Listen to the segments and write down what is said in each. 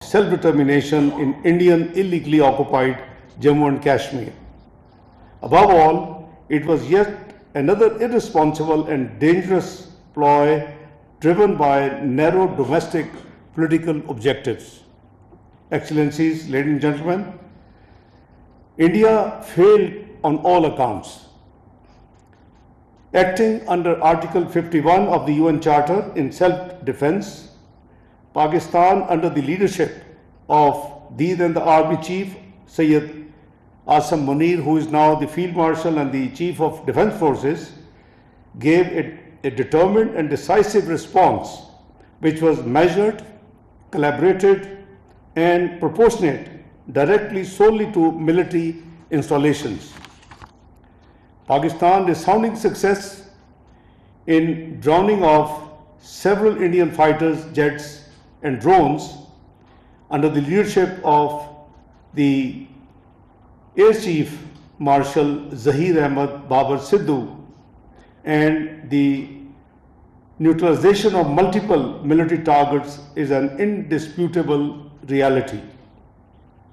self-determination in Indian illegally occupied Jammu and Kashmir. Above all, it was yet another irresponsible and dangerous ploy driven by narrow domestic political objectives. Excellencies, ladies and gentlemen, India failed on all accounts. Acting under Article 51 of the UN Charter in self-defense, Pakistan, under the leadership of the then the Army Chief, Sayyid Asam Munir, who is now the Field Marshal and the Chief of Defense Forces, gave a determined and decisive response, which was measured, collaborated, and proportionate directly solely to military installations. Pakistan resounding success in drowning off several Indian fighters, jets, and drones under the leadership of the Air Chief Marshal Zahir Ahmad Babar Sidhu, and the neutralization of multiple military targets is an indisputable reality.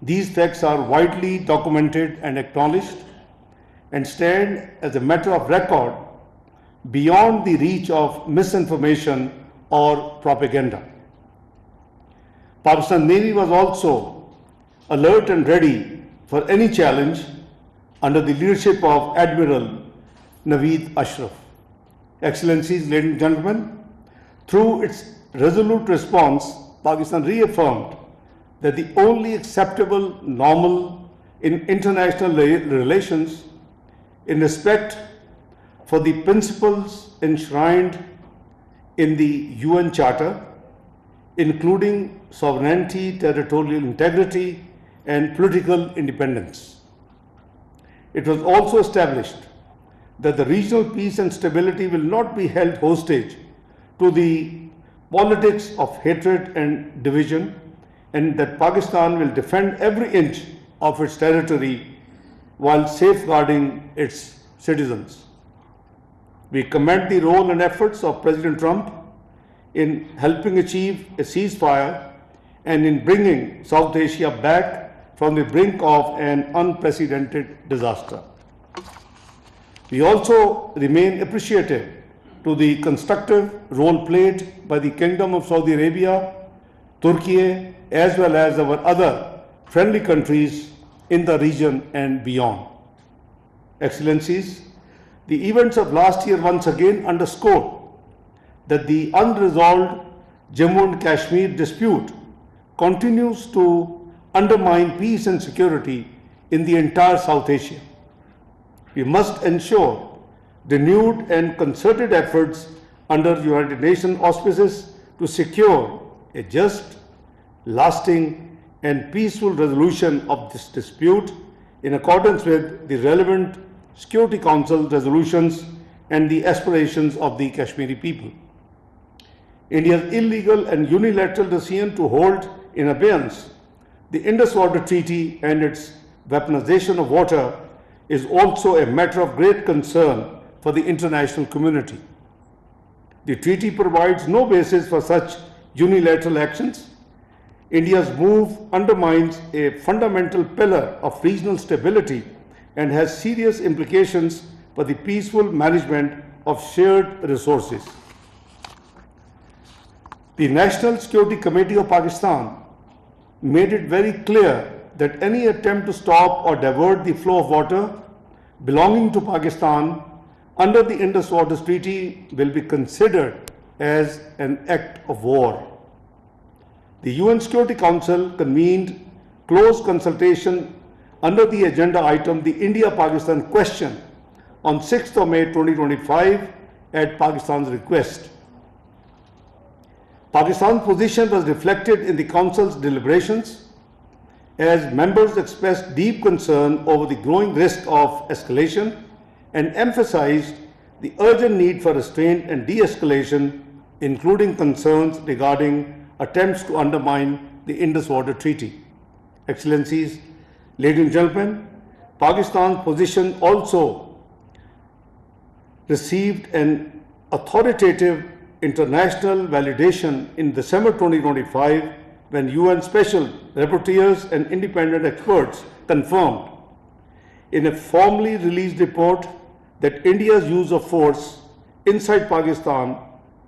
These facts are widely documented and acknowledged and stand as a matter of record beyond the reach of misinformation or propaganda. Pakistan Navy was also alert and ready for any challenge under the leadership of Admiral Naveed Ashraf. Excellencies, ladies and gentlemen, through its resolute response, Pakistan reaffirmed that the only acceptable normal in international relations in respect for the principles enshrined in the UN Charter, including sovereignty, territorial integrity, and political independence. It was also established that the regional peace and stability will not be held hostage to the politics of hatred and division, and that Pakistan will defend every inch of its territory while safeguarding its citizens. We commend the role and efforts of President Trump in helping achieve a ceasefire and in bringing South Asia back from the brink of an unprecedented disaster. We also remain appreciative to the constructive role played by the Kingdom of Saudi Arabia, Turkey, as well as our other friendly countries in the region and beyond. Excellencies, the events of last year once again underscored that the unresolved Jammu and Kashmir dispute continues to undermine peace and security in the entire South Asia. We must ensure renewed and concerted efforts under United Nations auspices to secure a just, lasting, and peaceful resolution of this dispute in accordance with the relevant Security Council resolutions and the aspirations of the Kashmiri people. India's illegal and unilateral decision to hold in abeyance the Indus Water Treaty and its weaponization of water is also a matter of great concern for the international community. The treaty provides no basis for such unilateral actions. India's move undermines a fundamental pillar of regional stability and has serious implications for the peaceful management of shared resources. The National Security Committee of Pakistan made it very clear that any attempt to stop or divert the flow of water belonging to Pakistan under the Indus Water Treaty will be considered as an act of war. The UN Security Council convened close consultation under the agenda item the India-Pakistan question on 6th of May 2025 at Pakistan's request. Pakistan's position was reflected in the Council's deliberations as members expressed deep concern over the growing risk of escalation and emphasized the urgent need for restraint and de-escalation, including concerns regarding attempts to undermine the Indus Water Treaty. Excellencies, ladies and gentlemen, Pakistan's position also received an authoritative international validation in December 2025 when UN special rapporteurs and independent experts confirmed in a formally released report that India's use of force inside Pakistan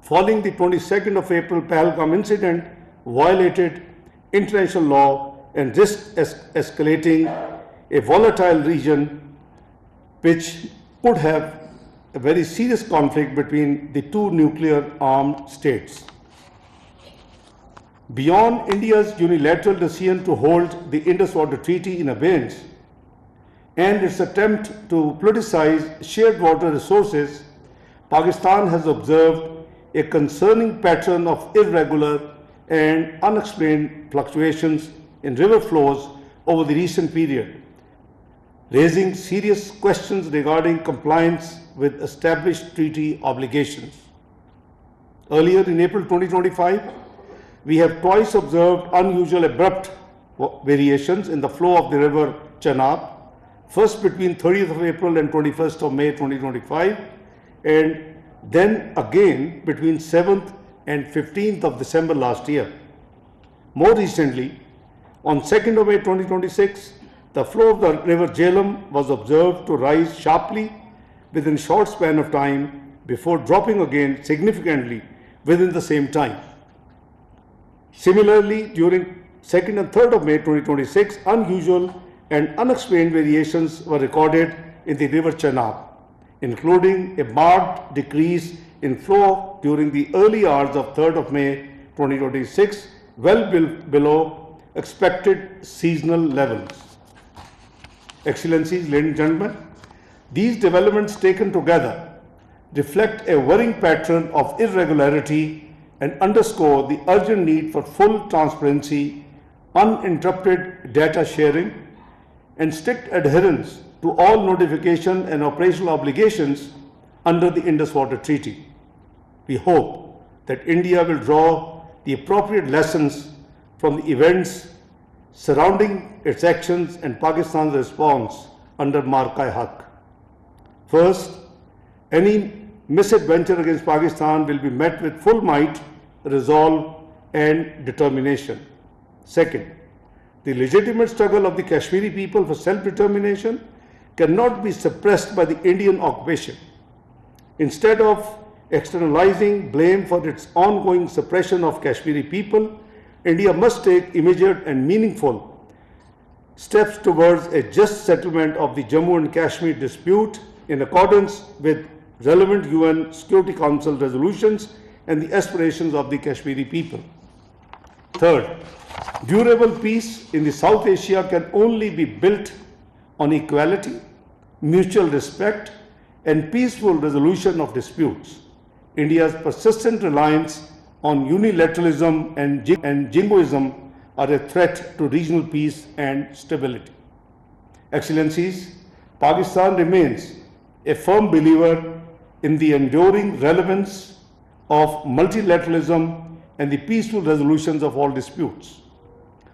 following the 22nd of April Pahalgam incident violated international law and risked escalating a volatile region which could have a very serious conflict between the two nuclear armed states. Beyond India's unilateral decision to hold the Indus Water Treaty in abeyance and its attempt to politicize shared water resources, Pakistan has observed a concerning pattern of irregular and unexplained fluctuations in river flows over the recent period, raising serious questions regarding compliance with established treaty obligations. Earlier in April 2025, we have twice observed unusual abrupt variations in the flow of the river Chenab, first between 30th of April and 21st of May 2025, and then again between 7th and 15th of December last year. More recently, on 2nd of May 2026, the flow of the river Jhelum was observed to rise sharply within a short span of time before dropping again significantly within the same time. Similarly, during 2nd and 3rd of May 2026, unusual and unexplained variations were recorded in the river Chenab, including a marked decrease in flow during the early hours of 3rd of May 2026, well below expected seasonal levels. Excellencies, ladies and gentlemen, these developments taken together reflect a worrying pattern of irregularity and underscore the urgent need for full transparency, uninterrupted data sharing, and strict adherence to all notification and operational obligations under the Indus Water Treaty. We hope that India will draw the appropriate lessons from the events surrounding its actions and Pakistan's response under Marka-e-Haq. First, any misadventure against Pakistan will be met with full might, resolve, and determination. Second, the legitimate struggle of the Kashmiri people for self-determination cannot be suppressed by the Indian occupation. Instead of externalizing blame for its ongoing suppression of Kashmiri people, India must take immediate and meaningful steps towards a just settlement of the Jammu and Kashmir dispute in accordance with relevant UN Security Council resolutions and the aspirations of the Kashmiri people. Third, durable peace in the South Asia can only be built on equality, mutual respect, and peaceful resolution of disputes. India's persistent reliance on unilateralism and jingoism are a threat to regional peace and stability. Excellencies, Pakistan remains a firm believer in the enduring relevance of multilateralism and the peaceful resolutions of all disputes.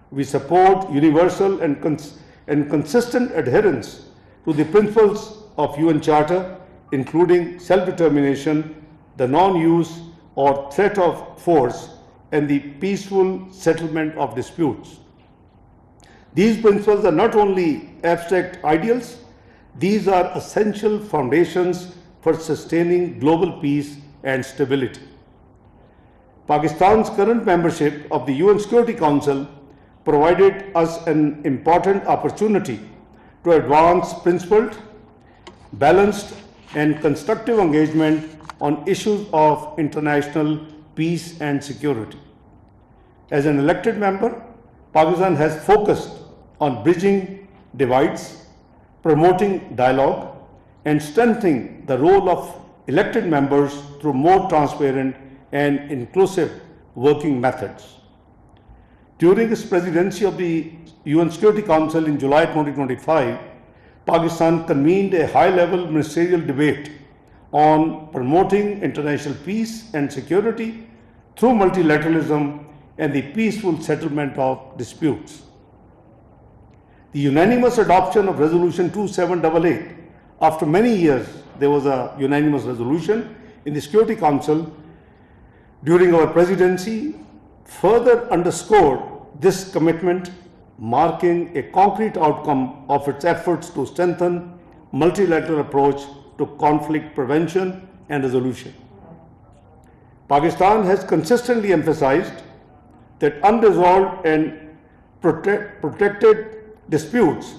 We support universal and consistent adherence to the principles of UN Charter, including self-determination, the non-use or threat of force, and the peaceful settlement of disputes. These principles are not only abstract ideals, these are essential foundations for sustaining global peace and stability. Pakistan's current membership of the UN Security Council provided us an important opportunity to advance principled, balanced, and constructive engagement on issues of international peace and security. As an elected member, Pakistan has focused on bridging divides, promoting dialogue, and strengthening the role of elected members through more transparent and inclusive working methods. During its presidency of the UN Security Council in July 2025, Pakistan convened a high-level ministerial debate on promoting international peace and security through multilateralism and the peaceful settlement of disputes. The unanimous adoption of Resolution 2788, after many years there was a unanimous resolution in the Security Council during our presidency, further underscored this commitment marking a concrete outcome of its efforts to strengthen multilateral approach to conflict prevention and resolution. Pakistan has consistently emphasized that unresolved and protected disputes,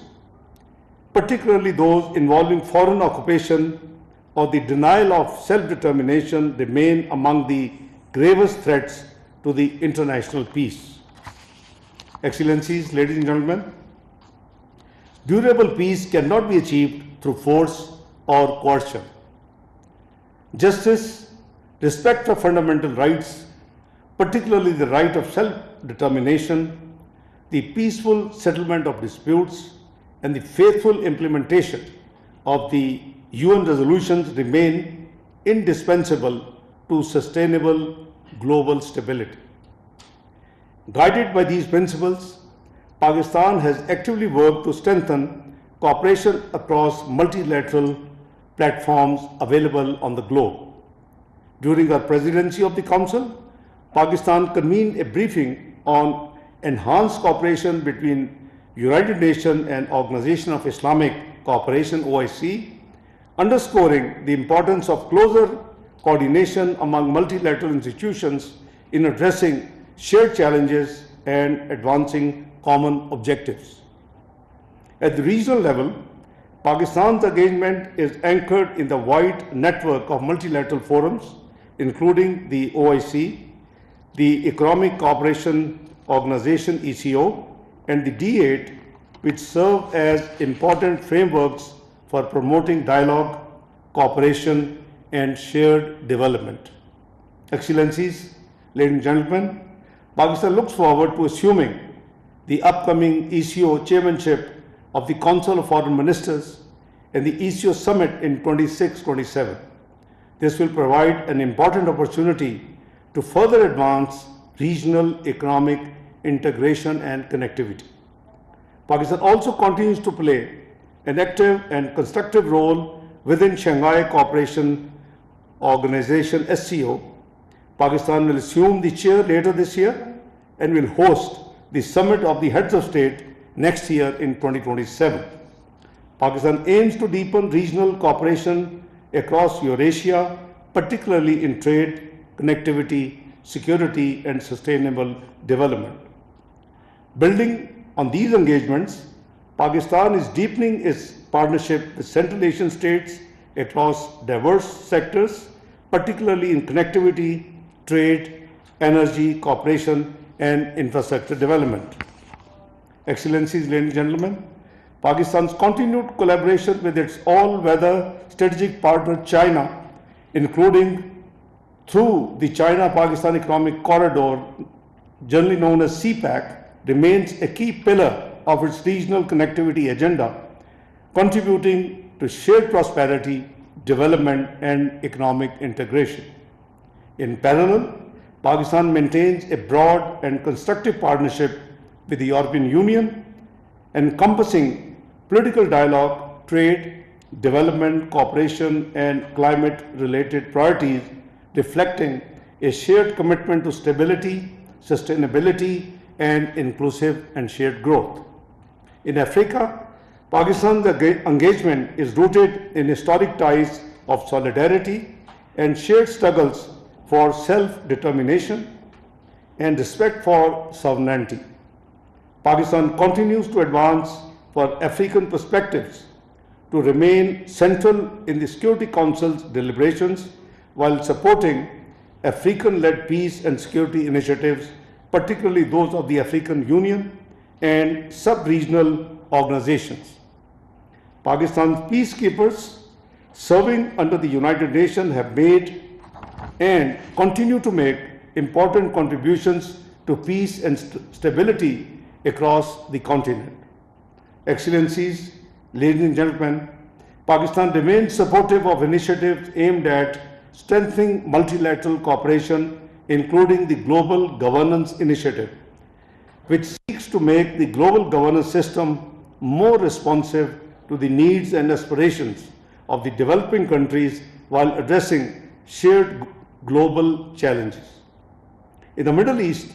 particularly those involving foreign occupation or the denial of self-determination, remain among the gravest threats to the international peace. Excellencies, ladies and gentlemen, durable peace cannot be achieved through force or coercion. Justice, respect for fundamental rights, particularly the right of self-determination, the peaceful settlement of disputes, and the faithful implementation of the UN resolutions remain indispensable to sustainable global stability. Guided by these principles, Pakistan has actively worked to strengthen cooperation across multilateral platforms available on the globe. During our presidency of the Council, Pakistan convened a briefing on enhanced cooperation between United Nations and Organization of Islamic Cooperation (OIC), underscoring the importance of closer coordination among multilateral institutions in addressing shared challenges and advancing common objectives. At the regional level, Pakistan's engagement is anchored in the wide network of multilateral forums, including the OIC, the Economic Cooperation Organization (ECO), and the D8, which serve as important frameworks for promoting dialogue, cooperation, and shared development. Excellencies, ladies and gentlemen, Pakistan looks forward to assuming the upcoming ECO chairmanship of the Council of Foreign Ministers and the ECO Summit in 26-27. This will provide an important opportunity to further advance regional economic integration and connectivity. Pakistan also continues to play an active and constructive role within Shanghai Cooperation Organization (SCO). Pakistan will assume the chair later this year and will host the summit of the heads of state next year in 2027. Pakistan aims to deepen regional cooperation across Eurasia, particularly in trade, connectivity, security, and sustainable development. Building on these engagements, Pakistan is deepening its partnership with Central Asian states across diverse sectors, particularly in connectivity, trade, energy, cooperation, and infrastructure development. Excellencies, ladies and gentlemen, Pakistan's continued collaboration with its all-weather strategic partner China, including through the China-Pakistan Economic Corridor, generally known as CPEC, remains a key pillar of its regional connectivity agenda, contributing to shared prosperity, development, and economic integration. In parallel, Pakistan maintains a broad and constructive partnership with the European Union, encompassing political dialogue, trade, development, cooperation, and climate-related priorities, reflecting a shared commitment to stability, sustainability, and inclusive and shared growth. In Africa, Pakistan's engagement is rooted in historic ties of solidarity and shared struggles for self-determination and respect for sovereignty. Pakistan continues to advance for African perspectives to remain central in the Security Council's deliberations while supporting African-led peace and security initiatives, particularly those of the African Union and sub-regional organizations. Pakistan's peacekeepers serving under the United Nations have made and continue to make important contributions to peace and stability across the continent. Excellencies, ladies and gentlemen, Pakistan remains supportive of initiatives aimed at strengthening multilateral cooperation, including the Global Governance Initiative, which seeks to make the global governance system more responsive to the needs and aspirations of the developing countries while addressing shared global challenges. In the Middle East,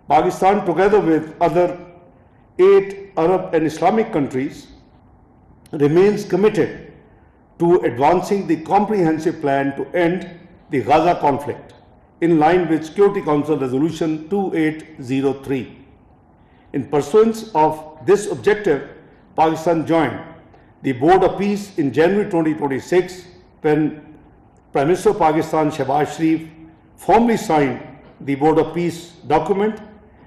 Pakistan, together with other 8 Arab and Islamic countries, remains committed to advancing the comprehensive plan to end the Gaza conflict in line with Security Council Resolution 2803. In pursuance of this objective, Pakistan joined the Board of Peace in January 2026 when Prime Minister of Pakistan Shehbaz Sharif formally signed the Board of Peace document,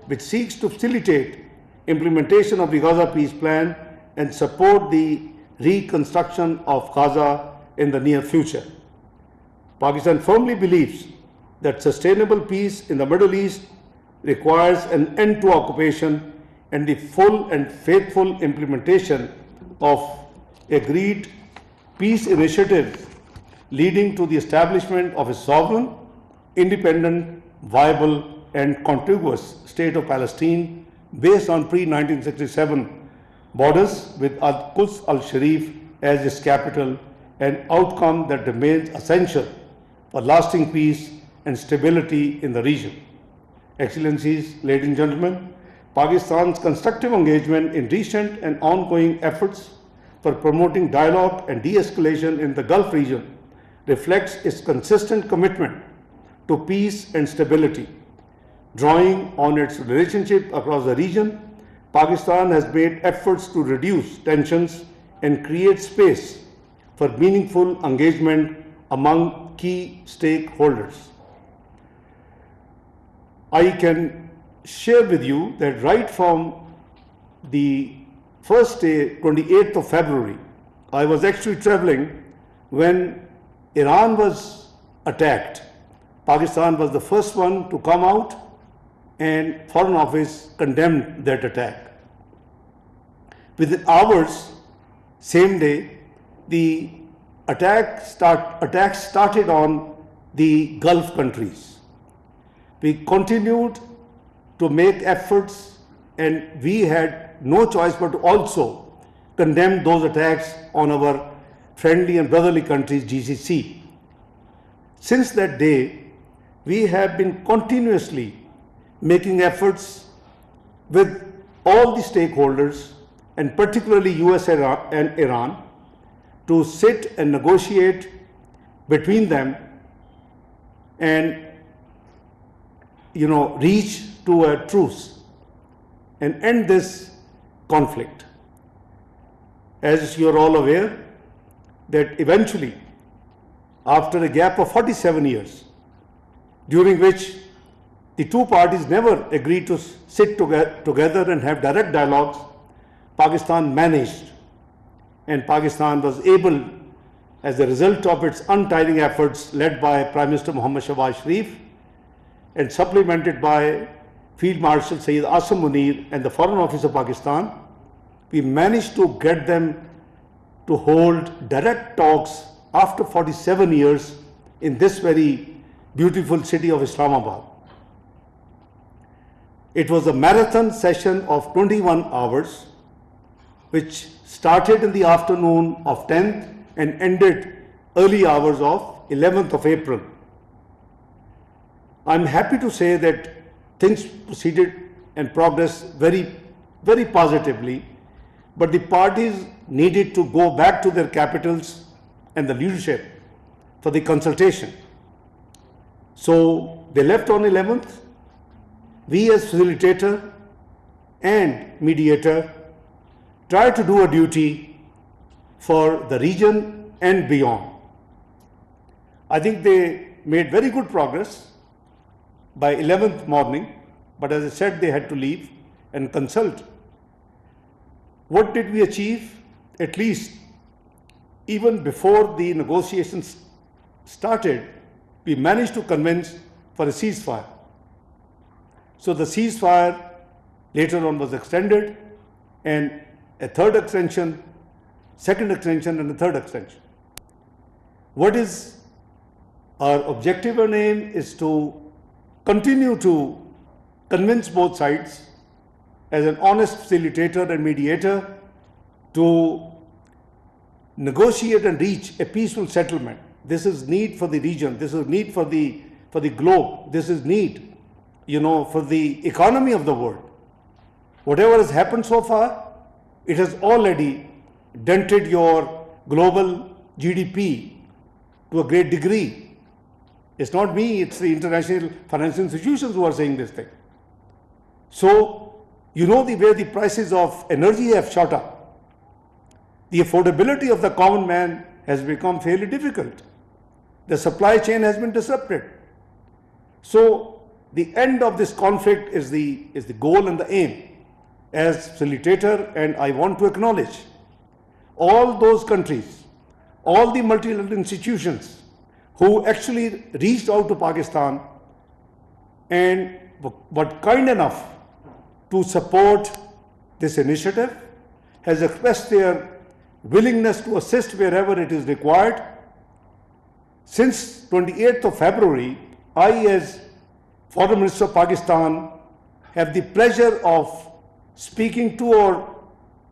which seeks to facilitate implementation of the Gaza peace plan and support the reconstruction of Gaza in the near future. Pakistan firmly believes that sustainable peace in the Middle East requires an end to occupation and the full and faithful implementation of agreed peace initiatives leading to the establishment of a sovereign, independent, viable and contiguous state of Palestine based on pre-1967 borders with Al-Quds al-Sharif as its capital, an outcome that remains essential for lasting peace and stability in the region. Excellencies, ladies and gentlemen, Pakistan's constructive engagement in recent and ongoing efforts for promoting dialogue and de-escalation in the Gulf region reflects its consistent commitment to peace and stability. Drawing on its relationship across the region, Pakistan has made efforts to reduce tensions and create space for meaningful engagement among key stakeholders. I can share with you that right from the first day, 28th of February, I was actually traveling when Iran was attacked. Pakistan was the first one to come out, and Foreign Office condemned that attack. Within hours, same day, the attacks started on the Gulf countries. We continued to make efforts, and we had no choice but to also condemn those attacks on our friendly and brotherly countries, GCC. Since that day, we have been continuously making efforts with all the stakeholders, and particularly US and Iran, to sit and negotiate between them and reach to a truce and end this conflict. As you are all aware, that eventually, after a gap of 47 years, during which the two parties never agreed to sit together and have direct dialogues, Pakistan managed, and Pakistan was able, as a result of its untiring efforts led by Prime Minister Mohammad Shehbaz Sharif and supplemented by Field Marshal Sayyid Asim Munir and the Foreign Office of Pakistan, we managed to get them to hold direct talks after 47 years in this very beautiful city of Islamabad. It was a marathon session of 21 hours, which started in the afternoon of 10th and ended early hours of 11th of April. I'm happy to say that things proceeded and progressed very, very positively, but the parties needed to go back to their capitals and the leadership for the consultation. So they left on 11th. We as facilitator and mediator tried to do a duty for the region and beyond. I think they made very good progress by 11th morning, but as I said, they had to leave and consult. What did we achieve? At least even before the negotiations started, we managed to convince for a ceasefire. So the ceasefire later on was extended, and a third extension, second extension, and a third extension. What is our objective and aim is to continue to convince both sides as an honest facilitator and mediator to negotiate and reach a peaceful settlement. This is need for the region, this is need for the globe, this is need for the economy of the world. Whatever has happened so far, it has already dented your global GDP to a great degree. It's not me, it's the international financial institutions who are saying this thing. So, the way the prices of energy have shot up, the affordability of the common man has become fairly difficult. The supply chain has been disrupted. So, the end of this conflict is the goal and the aim. As facilitator, and I want to acknowledge all those countries, all the multilateral institutions who actually reached out to Pakistan and were kind enough to support this initiative, has expressed their willingness to assist wherever it is required. Since 28th of February, I, as Foreign Minister of Pakistan, have the pleasure of speaking to or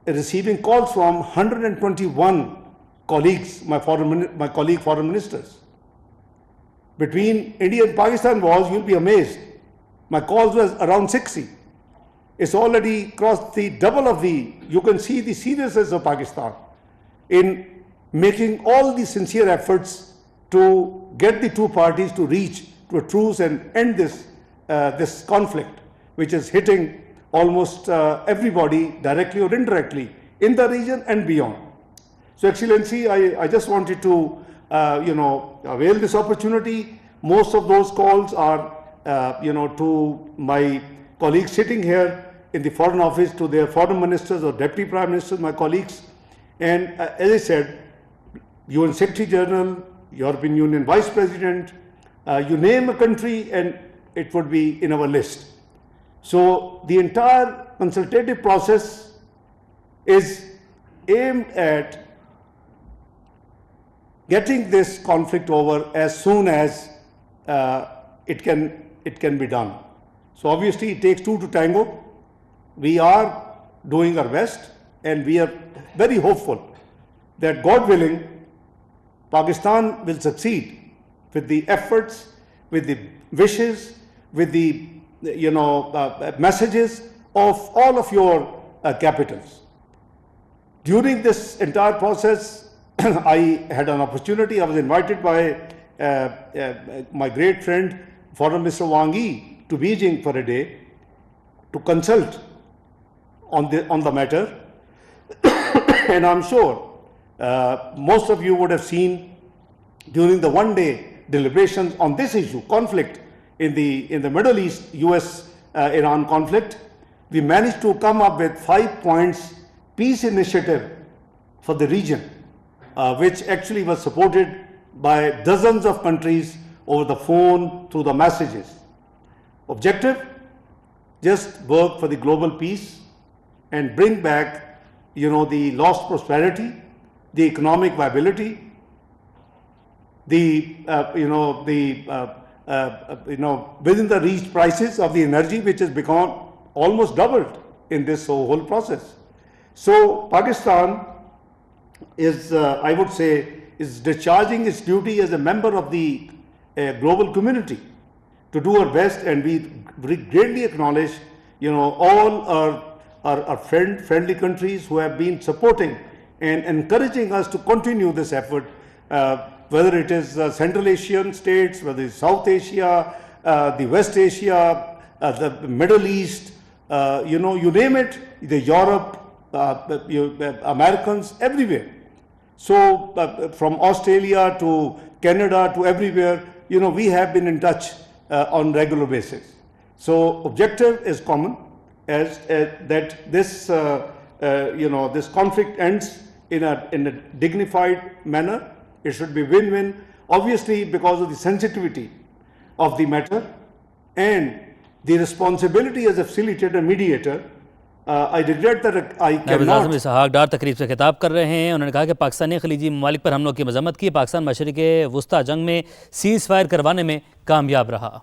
receiving calls from 121 colleagues, my colleague foreign ministers. Between India and Pakistan you'll be amazed, my calls was around 60. It's already crossed the double of you can see the seriousness of Pakistan in making all the sincere efforts to get the two parties to reach to a truce and end this conflict, which is hitting almost everybody directly or indirectly in the region and beyond. So, Excellency, I just wanted to avail this opportunity. Most of those calls are to my colleagues sitting here in the Foreign Office, to their foreign ministers or deputy prime ministers, my colleagues. And as I said, UN Secretary General, European Union Vice President, you name a country and it would be in our list. So the entire consultative process is aimed at getting this conflict over as soon as it can be done. So obviously it takes two to tango. We are doing our best and we are very hopeful that, God willing, Pakistan will succeed with the efforts, with the wishes, with the messages of all of your capitals. During this entire process, I had an opportunity. I was invited by my great friend, Foreign Minister Wang Yi, to Beijing for a day to consult on the matter. And I'm sure most of you would have seen during the one-day deliberations on this issue, conflict in the Middle East, US-Iran conflict, we managed to come up with 5 points peace initiative for the region, which actually was supported by dozens of countries over the phone, through the messages. Objective: just work for the global peace and bring back the lost prosperity, the economic viability, within the reach prices of the energy, which has become almost doubled in this whole process. So Pakistan is, I would say, is discharging its duty as a member of the global community to do our best, and we greatly acknowledge, all our friendly countries who have been supporting and encouraging us to continue this effort, whether it is Central Asian states, whether it's South Asia, the West Asia, the Middle East, you name it, the Europe, Americans, everywhere. So from Australia to Canada to everywhere, we have been in touch on regular basis. So objective is common, as that this this conflict ends in a dignified manner. It should be win-win, obviously, because of the sensitivity of the matter and the responsibility as a facilitator, mediator. I regret that I cannot. इसहाक डार तकरीब से खिताब कर रहे हैं। उन्होंने कहा कि पाकिस्तान ने खलीजी ममालिक पर हमलों की मजम्मत की। पाकिस्तान मशरिक़ वस्ता जंग में सीज़ फायर करवाने में कामयाब रहा।